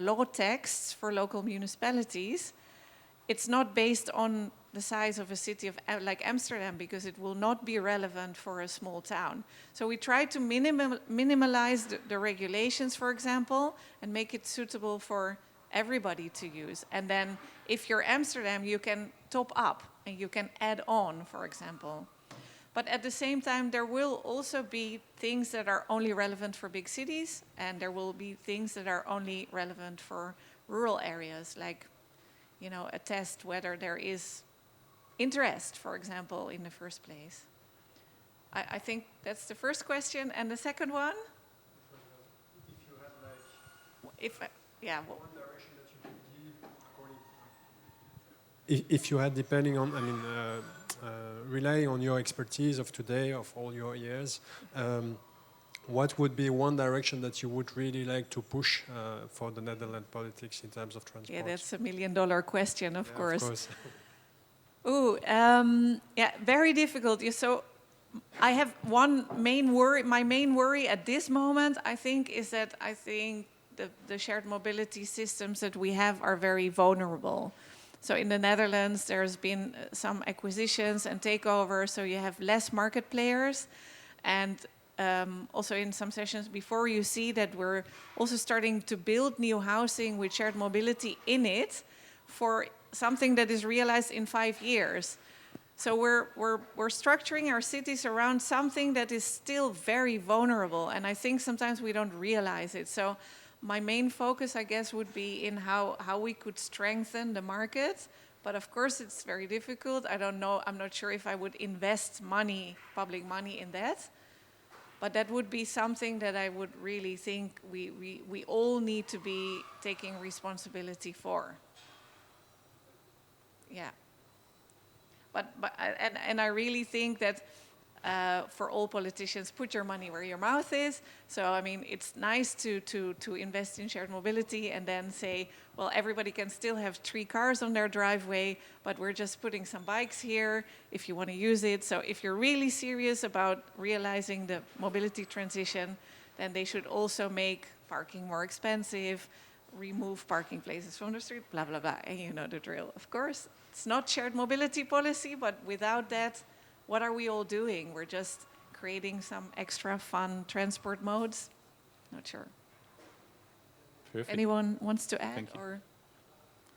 law texts for local municipalities, it's not based on the size of a city of like Amsterdam, because it will not be relevant for a small town. So we try to minimalize the regulations, for example, and make it suitable for everybody to use. And then if you're Amsterdam, you can top up and you can add on, for example. But at the same time, there will also be things that are only relevant for big cities, and there will be things that are only relevant for rural areas, like, you know, a test whether there is interest, for example, in the first place. I think that's the first question. And the second one? If you had like one direction that you could give according to, if you had, depending on, I mean, relying on your expertise of today, of all your years, what would be one direction that you would really like to push for the Netherlands politics in terms of transport? Yeah, that's $1 million question, of course. Of course. Ooh, yeah, very difficult. So I have one main worry. My main worry at this moment, I think, is that I think the shared mobility systems that we have are very vulnerable. So in the Netherlands, there's been some acquisitions and takeovers, so you have less market players. And also in some sessions before, you see that we're also starting to build new housing with shared mobility in it for something that is realized in 5 years. So we're structuring our cities around something that is still very vulnerable, and I think sometimes we don't realize it. So my main focus, I guess, would be in how we could strengthen the market. But of course, it's very difficult. I don't know. I'm not sure if I would invest money, public money, in that. But that would be something that I would really think we all need to be taking responsibility for. Yeah. But I really think that for all politicians, put your money where your mouth is. So, I mean, it's nice to invest in shared mobility and then say, well, everybody can still have 3 cars on their driveway, but we're just putting some bikes here if you want to use it. So if you're really serious about realizing the mobility transition, then they should also make parking more expensive, remove parking places from the street, blah, blah, blah. And you know the drill. Of course, it's not shared mobility policy, but without that, what are we all doing? We're just creating some extra fun transport modes? Not sure. Perfect. Anyone wants to add? Thank you. Or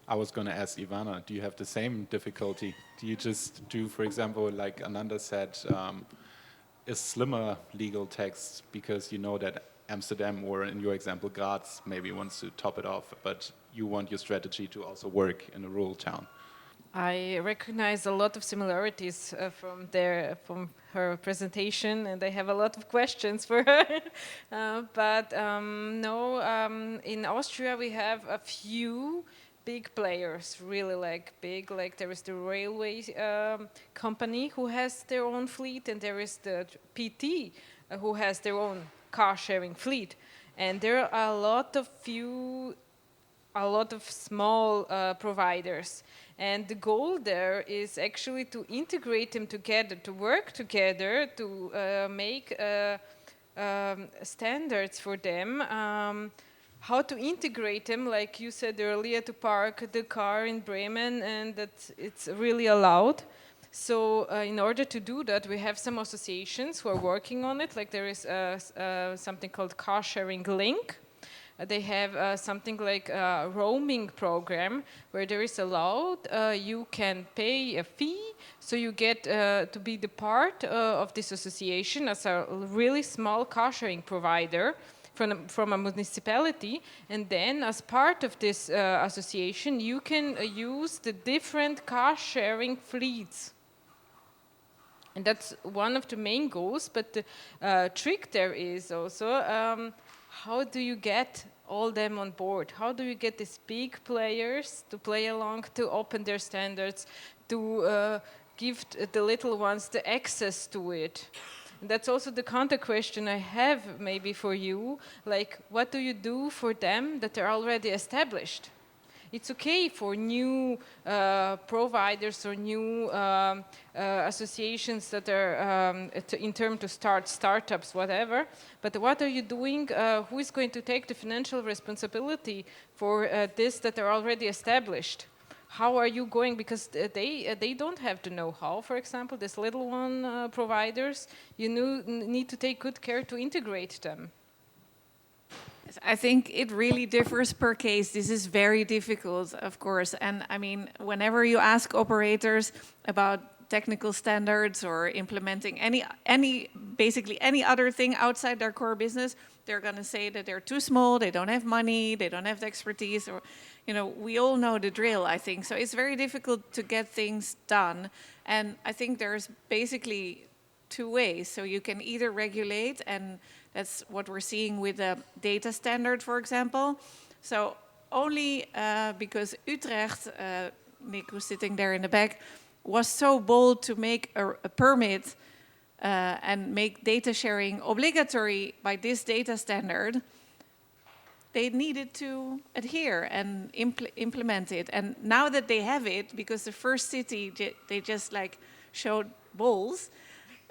I was going to ask Ivana, do you have the same difficulty? Do you just do, for example, like Ananda said, a slimmer legal text because you know that Amsterdam, or in your example, Graz, maybe wants to top it off, but you want your strategy to also work in a rural town? I recognize a lot of similarities from her presentation, and I have a lot of questions for her. In Austria we have a few big players, really like big. Like there is the railway company who has their own fleet, and there is the PT who has their own car-sharing fleet, and there are a lot of small providers. And the goal there is actually to integrate them together, to work together, to make standards for them, how to integrate them, like you said earlier, to park the car in Bremen, and that it's really allowed. So in order to do that, we have some associations who are working on it. Like there is something called Car Sharing Link. They have something like a roaming program where there is allowed, you can pay a fee, so you get to be the part of this association as a really small car sharing provider from a municipality, and then as part of this association you can use the different car sharing fleets. And that's one of the main goals, but the trick there is also how do you get all them on board? How do you get these big players to play along, to open their standards, to give the little ones the access to it? And that's also the counter question I have maybe for you, like what do you do for them that are already established? It's okay for new providers or new associations that are in terms to start startups, whatever. But what are you doing? Who is going to take the financial responsibility for this that are already established? How are you going? Because they don't have the know-how. For example, these little one providers, you need to take good care to integrate them. I think it really differs per case. This is very difficult, of course. And I mean, whenever you ask operators about technical standards or implementing basically any other thing outside their core business, they're going to say that they're too small, they don't have money, they don't have the expertise, or, you know, we all know the drill, I think. So it's very difficult to get things done. And I think there's basically two ways. So you can either regulate, and that's what we're seeing with the data standard, for example. So only because Utrecht, Nick was sitting there in the back, was so bold to make a permit and make data sharing obligatory by this data standard, they needed to adhere and implement it. And now that they have it, because the first city, they just like showed balls,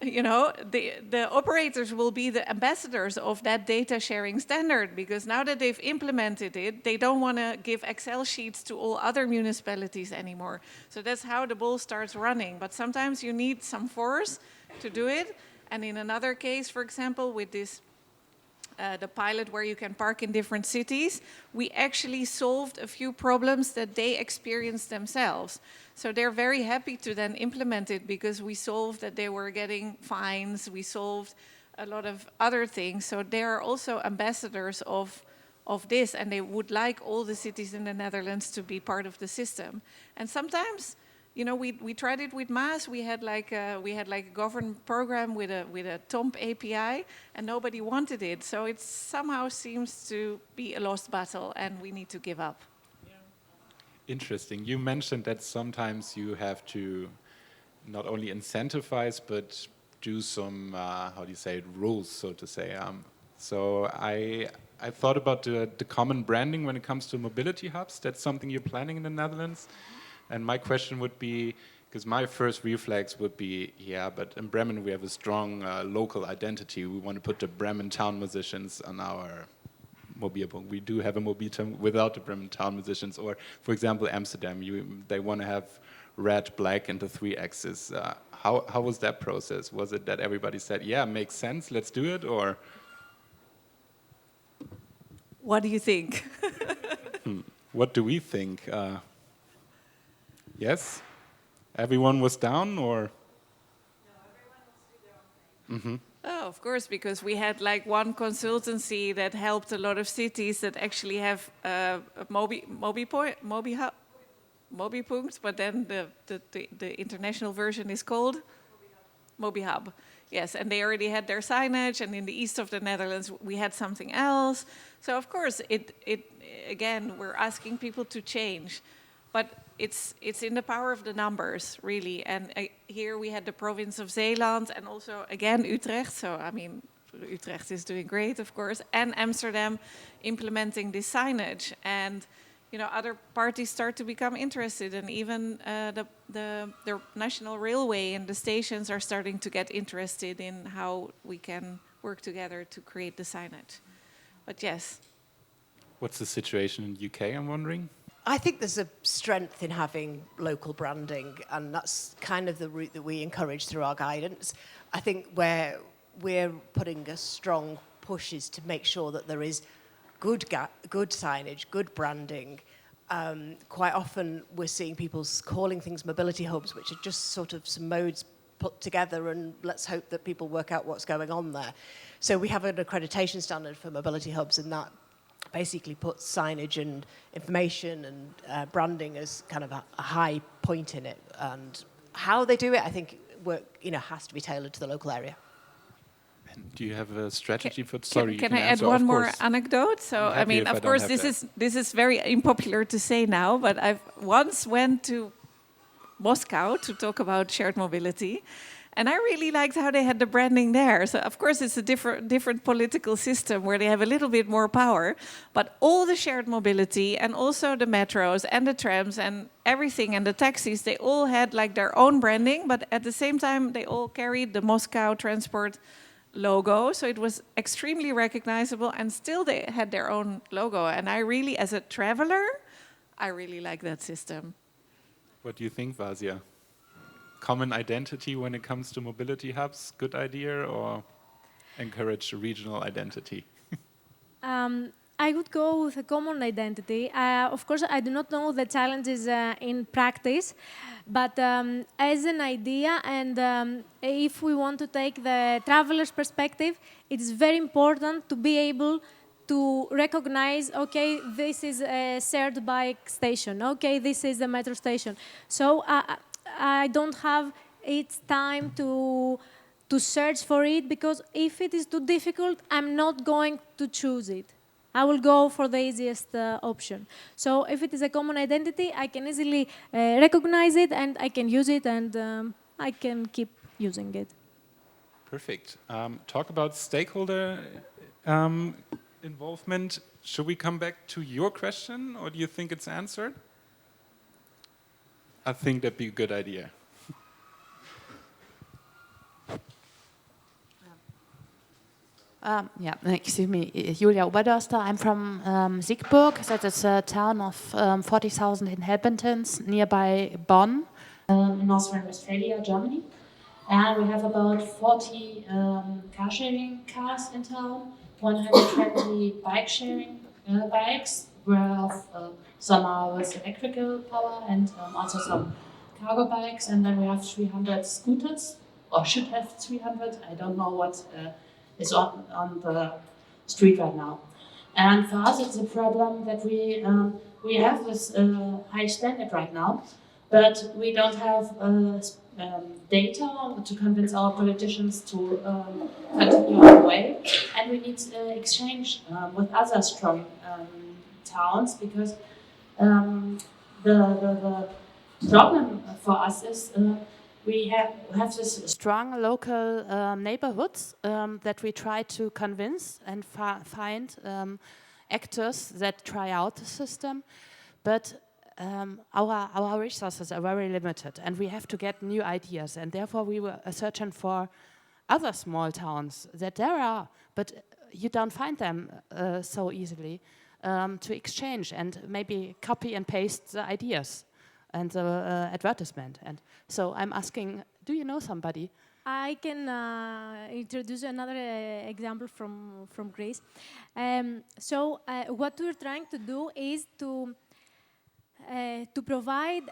you know, the operators will be the ambassadors of that data sharing standard, because now that they've implemented it, they don't want to give Excel sheets to all other municipalities anymore. So that's how the ball starts running. But sometimes you need some force to do it. And in another case, for example, with this the pilot where you can park in different cities, we actually solved a few problems that they experienced themselves. So they're very happy to then implement it, because we solved that they were getting fines, we solved a lot of other things. So they are also ambassadors of this, and they would like all the cities in the Netherlands to be part of the system. And sometimes, you know, we tried it with Maas. We had like a government program with a TOMP API, and nobody wanted it. So it somehow seems to be a lost battle, and we need to give up. Interesting. You mentioned that sometimes you have to not only incentivize, but do some, how do you say it, rules, so to say. So I thought about the common branding when it comes to mobility hubs. That's something you're planning in the Netherlands. And my question would be, because my first reflex would be, yeah, but in Bremen we have a strong local identity. We want to put the Bremen town musicians on our Mobilpunkt. We do have a Mobilpunkt without the Bremen town musicians. Or, for example, Amsterdam, they want to have red, black, and the 3 axes. How was that process? Was it that everybody said, yeah, makes sense, let's do it, or? What do you think? What do we think? Yes? Everyone was down, or? No, everyone wants to do their own thing. Oh, of course, because we had like one consultancy that helped a lot of cities that actually have Mobilpunkt, but then the international version is called Mobihub. Yes, and they already had their signage, and in the east of the Netherlands we had something else. So of course, it again, we're asking people to change, but it's in the power of the numbers, really. And here we had the province of Zeeland, and also again Utrecht. So I mean, Utrecht is doing great, of course, and Amsterdam implementing this signage, and you know, other parties start to become interested, and even the national railway and the stations are starting to get interested in how we can work together to create the signage. But yes. What's the situation in UK, I'm wondering? I think there's a strength in having local branding, and that's kind of the route that we encourage through our guidance. I think where we're putting a strong push is to make sure that there is good signage, good branding. Quite often we're seeing people calling things mobility hubs, which are just sort of some modes put together, and let's hope that people work out what's going on there. So we have an accreditation standard for mobility hubs, and that basically puts signage and information and branding as kind of a high point in it. And how they do it, I think, has to be tailored to the local area. And do you have a strategy for? Sorry, can I add one more anecdote? So I mean, of course, this is very unpopular to say now, but I once went to Moscow to talk about shared mobility. And I really liked how they had the branding there. So of course it's a different political system where they have a little bit more power. But all the shared mobility and also the metros and the trams and everything and the taxis, they all had like their own branding. But at the same time, they all carried the Moscow Transport logo. So it was extremely recognizable, and still they had their own logo. And I really, as a traveler, I really like that system. What do you think, Vasia? Common identity when it comes to mobility hubs, good idea, or encourage regional identity? I would go with a common identity. Of course, I do not know the challenges in practice, but as an idea, and if we want to take the traveler's perspective, it is very important to be able to recognize, okay, this is a shared bike station, okay, this is a metro station. So I don't have time to search for it, because if it is too difficult, I'm not going to choose it. I will go for the easiest option. So if it is a common identity, I can easily recognize it, and I can use it, and I can keep using it. Perfect. Talk about stakeholder involvement. Should we come back to your question, or do you think it's answered? I think that'd be a good idea. Yeah, excuse me, Julia Oberdörster. I'm from Siegburg. That is a town of 40,000 inhabitants nearby Bonn, in North Rhine-Westphalia, Germany. And we have about 40 car-sharing cars in town, 120 bike-sharing bikes, whereof some are with electrical power, and also some cargo bikes. And then we have 300 scooters, or should have 300. I don't know what is on the street right now. And for us, it's a problem that we have this high standard right now, but we don't have data to convince our politicians to continue our way, and we need exchange with other strong towns, because the problem for us is we have this strong local neighborhoods that we try to convince and find actors that try out the system, but our resources are very limited, and we have to get new ideas, and therefore we were searching for other small towns that there are, but you don't find them so easily to exchange and maybe copy and paste the ideas and the advertisement. And so I'm asking, do you know somebody? I can introduce another example from Greece. So what we're trying to do is to provide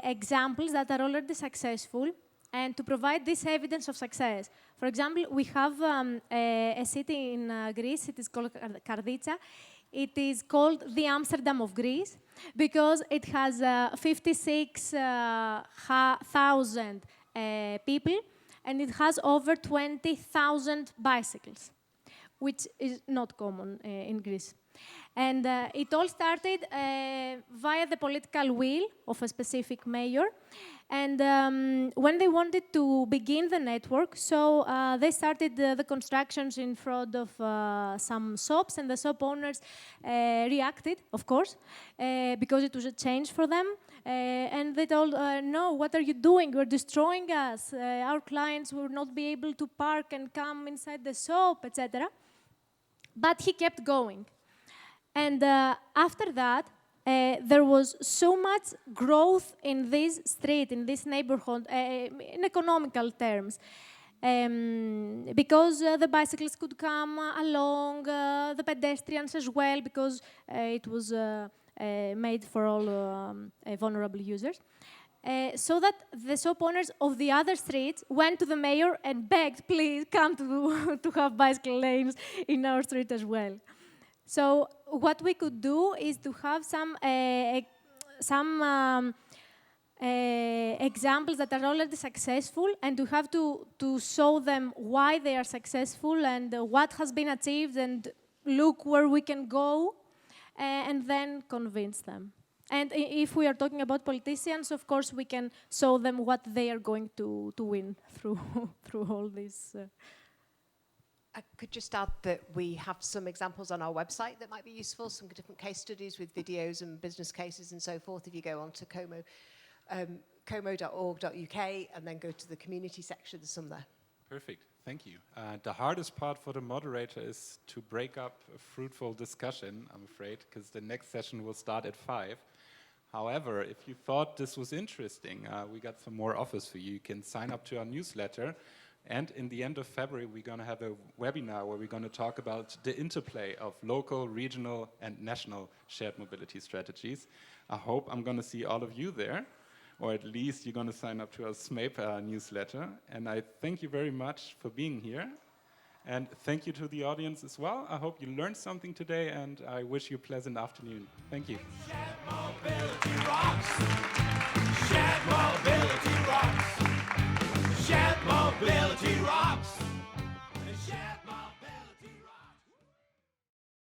examples that are already successful, and to provide this evidence of success. For example, we have a city in Greece, it is called Karditsa. It is called the Amsterdam of Greece, because it has 56,000 people, and it has over 20,000 bicycles, which is not common in Greece. And it all started via the political will of a specific mayor. And when they wanted to begin the network, so they started the constructions in front of some shops, and the shop owners reacted, of course, because it was a change for them. And they told, no, what are you doing? You're destroying us. Our clients will not be able to park and come inside the shop, etc. But he kept going. And after that, there was so much growth in this street, in this neighborhood, in economical terms. Because the bicyclists could come along, the pedestrians as well, because it was made for all vulnerable users. So that the shop owners of the other streets went to the mayor and begged, please come to have bicycle lanes in our street as well. So what we could do is to have some examples that are already successful and to have to show them why they are successful and what has been achieved and look where we can go and then convince them. And if we are talking about politicians, of course, we can show them what they are going to win through all this. I could just add that we have some examples on our website that might be useful, some different case studies with videos and business cases and so forth. If you go on to como.org.uk and then go to the community section, there's some there. Perfect, thank you. The hardest part for the moderator is to break up a fruitful discussion, I'm afraid, because the next session will start at 5. However, if you thought this was interesting, we got some more offers for you. You can sign up to our newsletter. And in the end of February, we're going to have a webinar where we're going to talk about the interplay of local, regional, and national shared mobility strategies. I hope I'm going to see all of you there, or at least you're going to sign up to our SMAPE newsletter. And I thank you very much for being here. And thank you to the audience as well. I hope you learned something today, and I wish you a pleasant afternoon. Thank you. Shared mobility rocks. Shared mobility rocks.